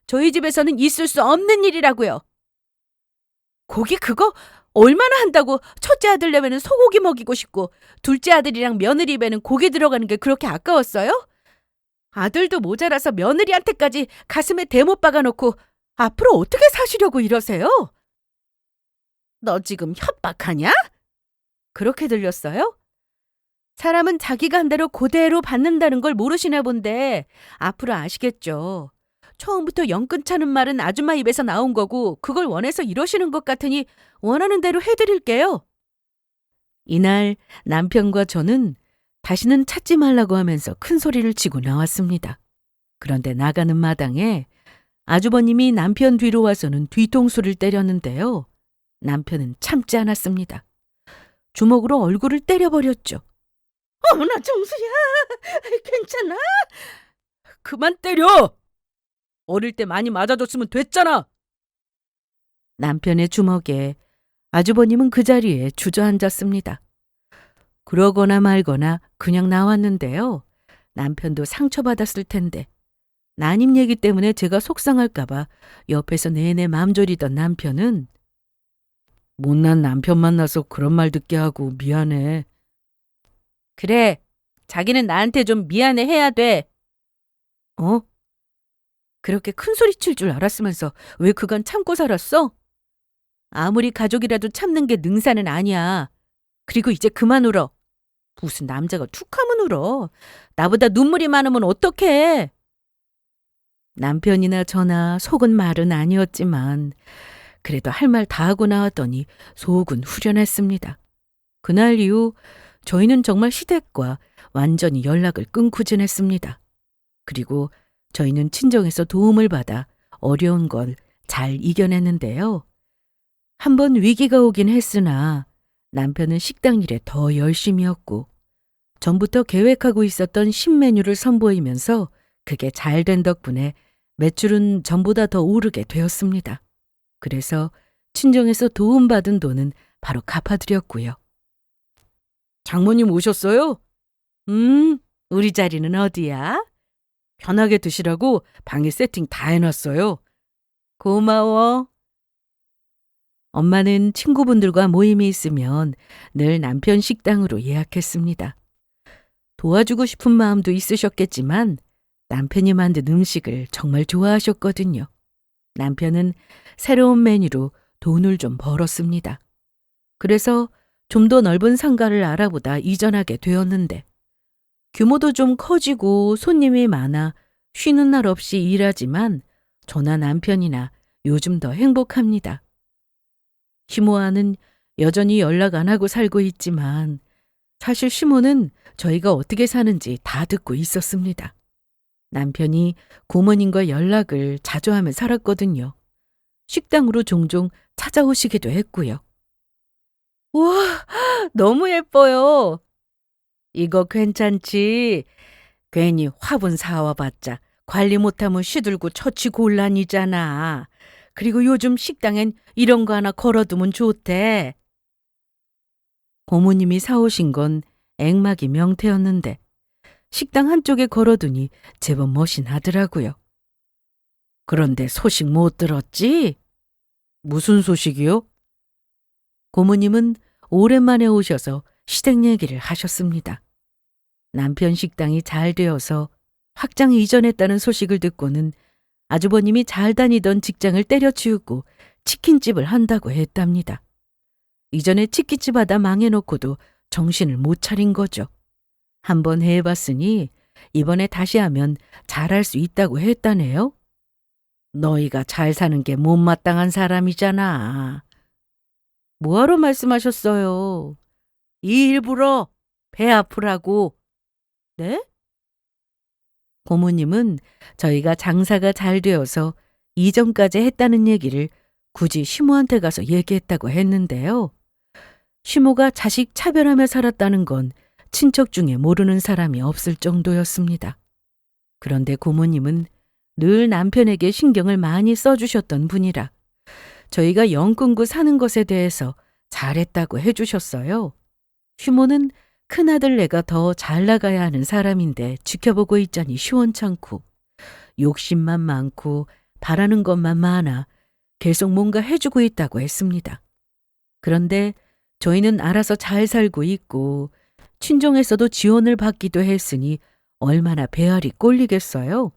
저희 집에서는 있을 수 없는 일이라고요. 고기 그거 얼마나 한다고 첫째 아들 내면은 소고기 먹이고 싶고 둘째 아들이랑 며느리 입에는 고기 들어가는 게 그렇게 아까웠어요? 아들도 모자라서 며느리한테까지 가슴에 대못 박아놓고 앞으로 어떻게 사시려고 이러세요? 너 지금 협박하냐? 그렇게 들렸어요? 사람은 자기가 한 대로 그대로 받는다는 걸 모르시나 본데 앞으로 아시겠죠. 처음부터 영 끊자는 말은 아줌마 입에서 나온 거고 그걸 원해서 이러시는 것 같으니 원하는 대로 해드릴게요. 이날 남편과 저는 다시는 찾지 말라고 하면서 큰 소리를 치고 나왔습니다. 그런데 나가는 마당에 아주버님이 남편 뒤로 와서는 뒤통수를 때렸는데요. 남편은 참지 않았습니다. 주먹으로 얼굴을 때려버렸죠. 어머나, 정수야. 괜찮아? 그만 때려! 어릴 때 많이 맞아줬으면 됐잖아! 남편의 주먹에 아주버님은 그 자리에 주저앉았습니다. 그러거나 말거나 그냥 나왔는데요. 남편도 상처받았을 텐데 난임 얘기 때문에 제가 속상할까봐 옆에서 내내 맘 졸이던 남편은 못난 남편 만나서 그런 말 듣게 하고 미안해. 그래, 자기는 나한테 좀 미안해 해야 돼. 어? 그렇게 큰 소리 칠 줄 알았으면서 왜 그간 참고 살았어? 아무리 가족이라도 참는 게 능사는 아니야. 그리고 이제 그만 울어. 무슨 남자가 툭하면 울어. 나보다 눈물이 많으면 어떡해. 남편이나 저나 속은 말은 아니었지만 그래도 할 말 다 하고 나왔더니 속은 후련했습니다. 그날 이후 저희는 정말 시댁과 완전히 연락을 끊고 지냈습니다. 그리고 저희는 친정에서 도움을 받아 어려운 걸 잘 이겨냈는데요. 한번 위기가 오긴 했으나 남편은 식당 일에 더 열심이었고 전부터 계획하고 있었던 신메뉴를 선보이면서 그게 잘 된 덕분에 매출은 전보다 더 오르게 되었습니다. 그래서 친정에서 도움받은 돈은 바로 갚아드렸고요. 장모님 오셨어요? 우리 자리는 어디야? 편하게 드시라고 방에 세팅 다 해놨어요. 고마워. 엄마는 친구분들과 모임이 있으면 늘 남편 식당으로 예약했습니다. 도와주고 싶은 마음도 있으셨겠지만 남편이 만든 음식을 정말 좋아하셨거든요. 남편은 새로운 메뉴로 돈을 좀 벌었습니다. 그래서 좀 더 넓은 상가를 알아보다 이전하게 되었는데 규모도 좀 커지고 손님이 많아 쉬는 날 없이 일하지만 저나 남편이나 요즘 더 행복합니다. 시모와는 여전히 연락 안 하고 살고 있지만 사실 시모는 저희가 어떻게 사는지 다 듣고 있었습니다. 남편이 고모님과 연락을 자주 하며 살았거든요. 식당으로 종종 찾아오시기도 했고요. 우와, 너무 예뻐요. 이거 괜찮지? 괜히 화분 사와봤자 관리 못하면 시들고 처치 곤란이잖아. 그리고 요즘 식당엔 이런 거 하나 걸어두면 좋대. 고모님이 사오신 건 액막이 명태였는데 식당 한쪽에 걸어두니 제법 멋이 나더라고요. 그런데 소식 못 들었지? 무슨 소식이요? 고모님은 오랜만에 오셔서 시댁 얘기를 하셨습니다. 남편 식당이 잘 되어서 확장 이전했다는 소식을 듣고는 아주버님이 잘 다니던 직장을 때려치우고 치킨집을 한다고 했답니다. 이전에 치킨집 하다 망해놓고도 정신을 못 차린 거죠. 한번 해봤으니 이번에 다시 하면 잘할 수 있다고 했다네요. 너희가 잘 사는 게 못마땅한 사람이잖아. 뭐하러 말씀하셨어요? 이 일부러 배 아프라고. 네? 고모님은 저희가 장사가 잘 되어서 이전까지 했다는 얘기를 굳이 시모한테 가서 얘기했다고 했는데요. 시모가 자식 차별하며 살았다는 건 친척 중에 모르는 사람이 없을 정도였습니다. 그런데 고모님은 늘 남편에게 신경을 많이 써주셨던 분이라 저희가 영 끊고 사는 것에 대해서 잘했다고 해주셨어요. 시모는 큰아들 내가 더 잘 나가야 하는 사람인데 지켜보고 있자니 시원찮고 욕심만 많고 바라는 것만 많아 계속 뭔가 해주고 있다고 했습니다. 그런데 저희는 알아서 잘 살고 있고 친정에서도 지원을 받기도 했으니 얼마나 배알이 꼴리겠어요.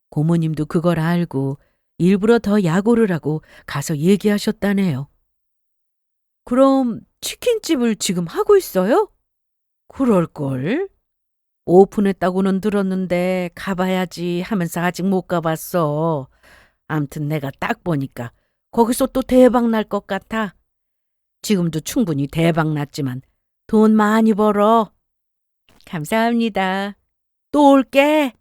고모님도 그걸 알고 일부러 더 약오를 하고 가서 얘기하셨다네요. 그럼 치킨집을 지금 하고 있어요? 그럴걸? 오픈했다고는 들었는데 가봐야지 하면서 아직 못 가봤어. 암튼 내가 딱 보니까 거기서 또 대박 날 것 같아. 지금도 충분히 대박 났지만 돈 많이 벌어. 감사합니다. 또 올게.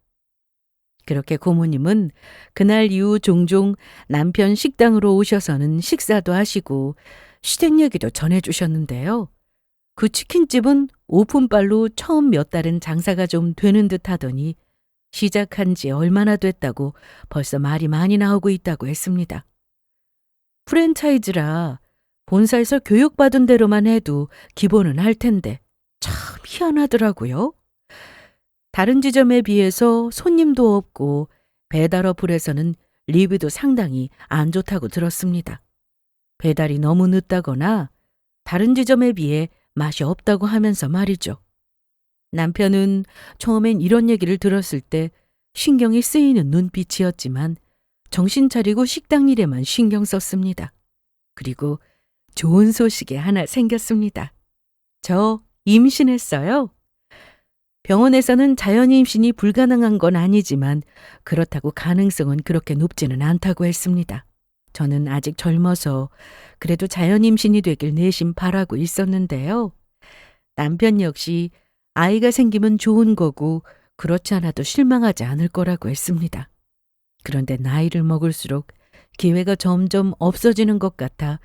그렇게 고모님은 그날 이후 종종 남편 식당으로 오셔서는 식사도 하시고 시댁 얘기도 전해주셨는데요. 그 치킨집은 오픈빨로 처음 몇 달은 장사가 좀 되는 듯 하더니 시작한 지 얼마나 됐다고 벌써 말이 많이 나오고 있다고 했습니다. 프랜차이즈라 본사에서 교육받은 대로만 해도 기본은 할 텐데 참 희한하더라고요. 다른 지점에 비해서 손님도 없고 배달 어플에서는 리뷰도 상당히 안 좋다고 들었습니다. 배달이 너무 늦다거나 다른 지점에 비해 맛이 없다고 하면서 말이죠. 남편은 처음엔 이런 얘기를 들었을 때 신경이 쓰이는 눈빛이었지만 정신 차리고 식당 일에만 신경 썼습니다. 그리고 좋은 소식이 하나 생겼습니다. 저 임신했어요. 병원에서는 자연 임신이 불가능한 건 아니지만 그렇다고 가능성은 그렇게 높지는 않다고 했습니다. 저는 아직 젊어서 그래도 자연 임신이 되길 내심 바라고 있었는데요. 남편 역시 아이가 생기면 좋은 거고 그렇지 않아도 실망하지 않을 거라고 했습니다. 그런데 나이를 먹을수록 기회가 점점 없어지는 것 같아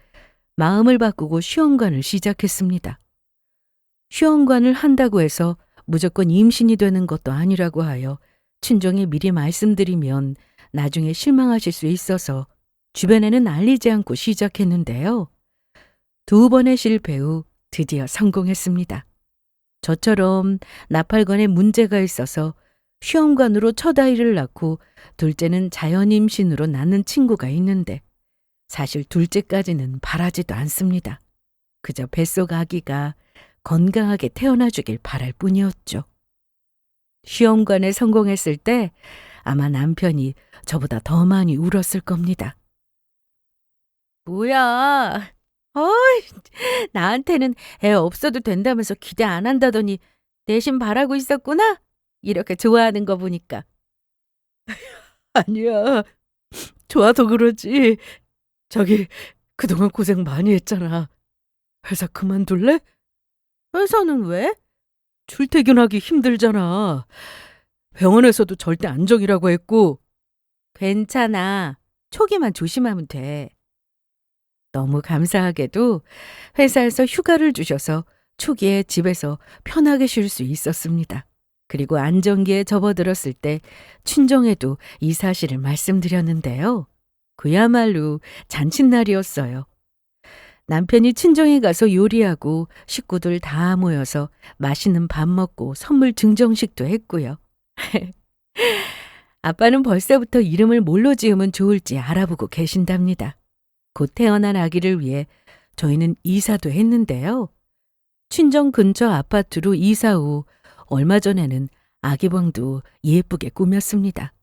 마음을 바꾸고 시험관을 시작했습니다. 시험관을 한다고 해서 무조건 임신이 되는 것도 아니라고 하여 친정에 미리 말씀드리면 나중에 실망하실 수 있어서 주변에는 알리지 않고 시작했는데요. 2번의 실패 후 드디어 성공했습니다. 저처럼 나팔관에 문제가 있어서 시험관으로 첫 아이를 낳고 둘째는 자연 임신으로 낳는 친구가 있는데 사실 둘째까지는 바라지도 않습니다. 그저 뱃속 아기가 건강하게 태어나주길 바랄 뿐이었죠. 시험관에 성공했을 때 아마 남편이 저보다 더 많이 울었을 겁니다. 뭐야? 나한테는 애 없어도 된다면서 기대 안 한다더니 내심 바라고 있었구나? 이렇게 좋아하는 거 보니까. 아니야. 좋아서 그러지. 저기 그동안 고생 많이 했잖아. 회사 그만둘래? 회사는 왜? 출퇴근하기 힘들잖아. 병원에서도 절대 안정이라고 했고. 괜찮아. 초기만 조심하면 돼. 너무 감사하게도 회사에서 휴가를 주셔서 초기에 집에서 편하게 쉴 수 있었습니다. 그리고 안정기에 접어들었을 때 친정에도 이 사실을 말씀드렸는데요. 그야말로 잔칫날이었어요. 남편이 친정에 가서 요리하고 식구들 다 모여서 맛있는 밥 먹고 선물 증정식도 했고요. 아빠는 벌써부터 이름을 뭘로 지으면 좋을지 알아보고 계신답니다. 곧 태어난 아기를 위해 저희는 이사도 했는데요. 친정 근처 아파트로 이사 후 얼마 전에는 아기 방도 예쁘게 꾸몄습니다.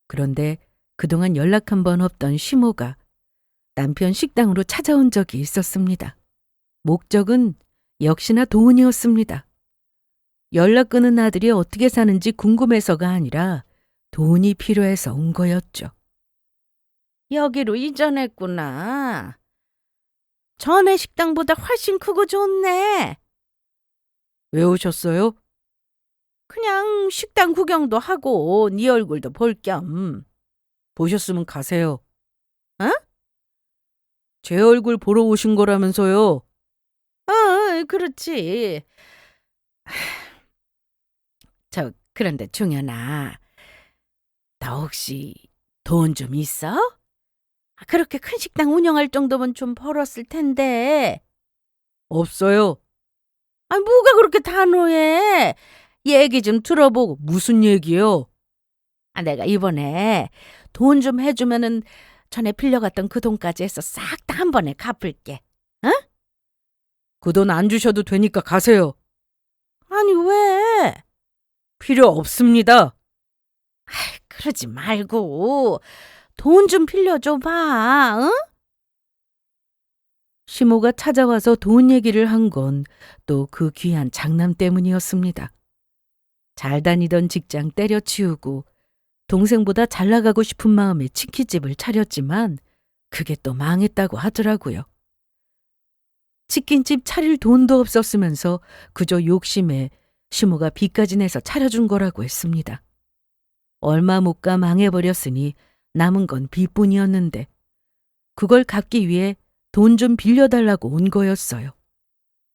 그런데 그동안 연락 한 번 없던 시모가 남편 식당으로 찾아온 적이 있었습니다. 목적은 역시나 돈이었습니다. 연락 끊은 아들이 어떻게 사는지 궁금해서가 아니라 돈이 필요해서 온 거였죠. 여기로 이전했구나. 전에 식당보다 훨씬 크고 좋네. 왜 오셨어요? 그냥 식당 구경도 하고 네 얼굴도 볼 겸. 보셨으면 가세요. 어? 제 얼굴 보러 오신 거라면서요. 그렇지. 그런데 종현아, 너 혹시 돈 좀 있어? 그렇게 큰 식당 운영할 정도면 좀 벌었을 텐데. 없어요. 뭐가 그렇게 단호해? 얘기 좀 들어보고. 무슨 얘기요? 내가 이번에 돈 좀 해주면은 전에 빌려갔던 그 돈까지 해서 싹 다 한 번에 갚을게. 그 돈 안 주셔도 되니까 가세요. 아니, 왜? 필요 없습니다. 그러지 말고 돈 좀 빌려줘봐, 응? 시모가 찾아와서 돈 얘기를 한 건 또 그 귀한 장남 때문이었습니다. 잘 다니던 직장 때려치우고 동생보다 잘 나가고 싶은 마음에 치킨집을 차렸지만 그게 또 망했다고 하더라고요. 치킨집 차릴 돈도 없었으면서 그저 욕심에 시모가 빚까지 내서 차려준 거라고 했습니다. 얼마 못 가 망해버렸으니 남은 건 빚뿐이었는데 그걸 갚기 위해 돈 좀 빌려달라고 온 거였어요.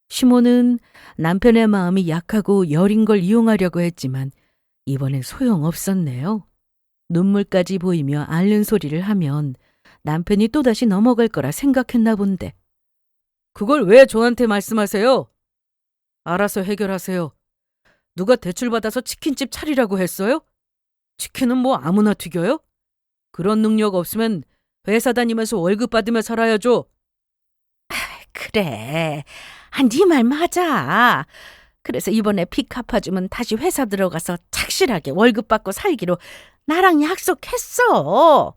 시모는 남편의 마음이 약하고 여린 걸 이용하려고 했지만 이번엔 소용없었네요. 눈물까지 보이며 앓는 소리를 하면 남편이 또다시 넘어갈 거라 생각했나 본데. 그걸 왜 저한테 말씀하세요? 알아서 해결하세요. 누가 대출받아서 치킨집 차리라고 했어요? 치킨은 뭐 아무나 튀겨요? 그런 능력 없으면 회사 다니면서 월급 받으며 살아야죠. 그래. 네 말 맞아. 그래서 이번에 빚 갚아주면 다시 회사 들어가서 착실하게 월급 받고 살기로 나랑 약속했어.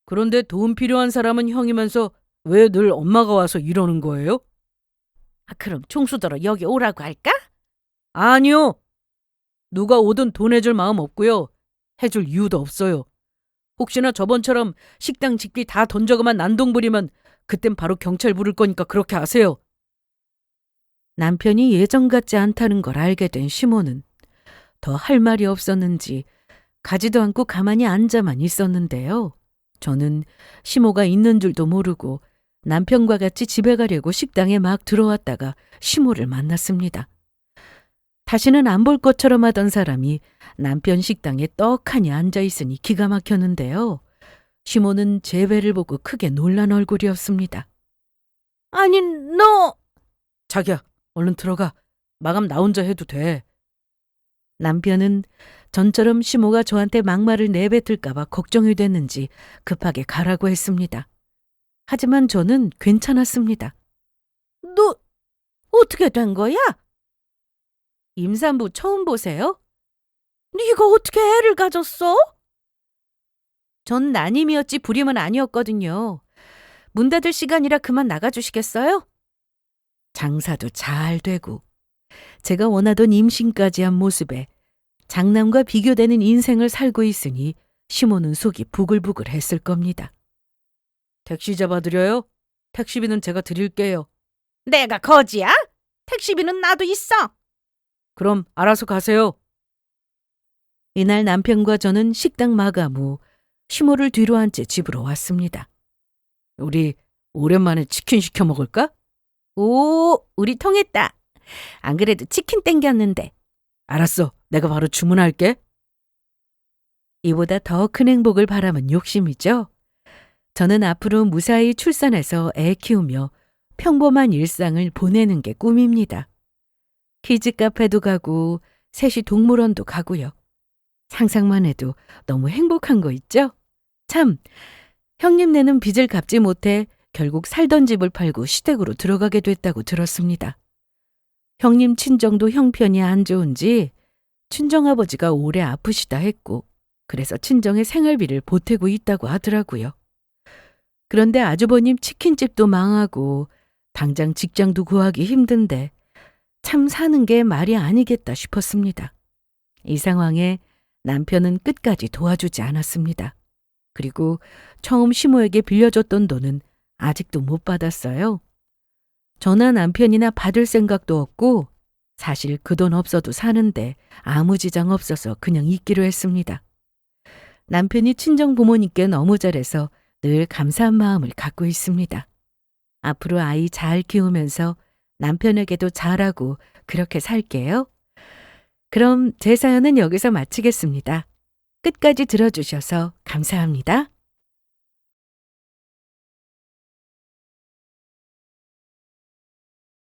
그런데 돈 필요한 사람은 형이면서 왜 늘 엄마가 와서 이러는 거예요? 그럼 총수더러 여기 오라고 할까? 아니요. 누가 오든 돈 해줄 마음 없고요. 해줄 이유도 없어요. 혹시나 저번처럼 식당 집기 다 던져가만 난동 부리면 그땐 바로 경찰 부를 거니까 그렇게 하세요. 남편이 예전 같지 않다는 걸 알게 된 시모는 더 할 말이 없었는지 가지도 않고 가만히 앉아만 있었는데요. 저는 시모가 있는 줄도 모르고 남편과 같이 집에 가려고 식당에 막 들어왔다가 시모를 만났습니다. 다시는 안 볼 것처럼 하던 사람이 남편 식당에 떡하니 앉아있으니 기가 막혔는데요. 시모는 제 배를 보고 크게 놀란 얼굴이었습니다. 아니, 너... 자기야, 얼른 들어가. 마감 나 혼자 해도 돼. 남편은 전처럼 시모가 저한테 막말을 내뱉을까봐 걱정이 됐는지 급하게 가라고 했습니다. 하지만 저는 괜찮았습니다. 너 어떻게 된 거야? 임산부 처음 보세요? 네가 어떻게 애를 가졌어? 전 난임이었지 불임은 아니었거든요. 문 닫을 시간이라 그만 나가주시겠어요? 장사도 잘 되고 제가 원하던 임신까지 한 모습에 장남과 비교되는 인생을 살고 있으니 시모는 속이 부글부글 했을 겁니다. 택시 잡아드려요? 택시비는 제가 드릴게요. 내가 거지야? 택시비는 나도 있어. 그럼 알아서 가세요. 이날 남편과 저는 식당 마감 후 시모를 뒤로 한 채 집으로 왔습니다. 우리 오랜만에 치킨 시켜 먹을까? 오, 우리 통했다. 안 그래도 치킨 땡겼는데. 알았어. 내가 바로 주문할게. 이보다 더 큰 행복을 바라면 욕심이죠. 저는 앞으로 무사히 출산해서 애 키우며 평범한 일상을 보내는 게 꿈입니다. 키즈 카페도 가고 셋이 동물원도 가고요. 상상만 해도 너무 행복한 거 있죠? 참, 형님네는 빚을 갚지 못해 결국 살던 집을 팔고 시댁으로 들어가게 됐다고 들었습니다. 형님 친정도 형편이 안 좋은지 친정아버지가 오래 아프시다 했고 그래서 친정의 생활비를 보태고 있다고 하더라고요. 그런데 아주버님 치킨집도 망하고 당장 직장도 구하기 힘든데 참 사는 게 말이 아니겠다 싶었습니다. 이 상황에 남편은 끝까지 도와주지 않았습니다. 그리고 처음 시모에게 빌려줬던 돈은 아직도 못 받았어요. 저나 남편이나 받을 생각도 없고 사실 그 돈 없어도 사는데 아무 지장 없어서 그냥 있기로 했습니다. 남편이 친정 부모님께 너무 잘해서 늘 감사한 마음을 갖고 있습니다. 앞으로 아이 잘 키우면서 남편에게도 잘하고 그렇게 살게요. 그럼 제 사연은 여기서 마치겠습니다. 끝까지 들어주셔서 감사합니다.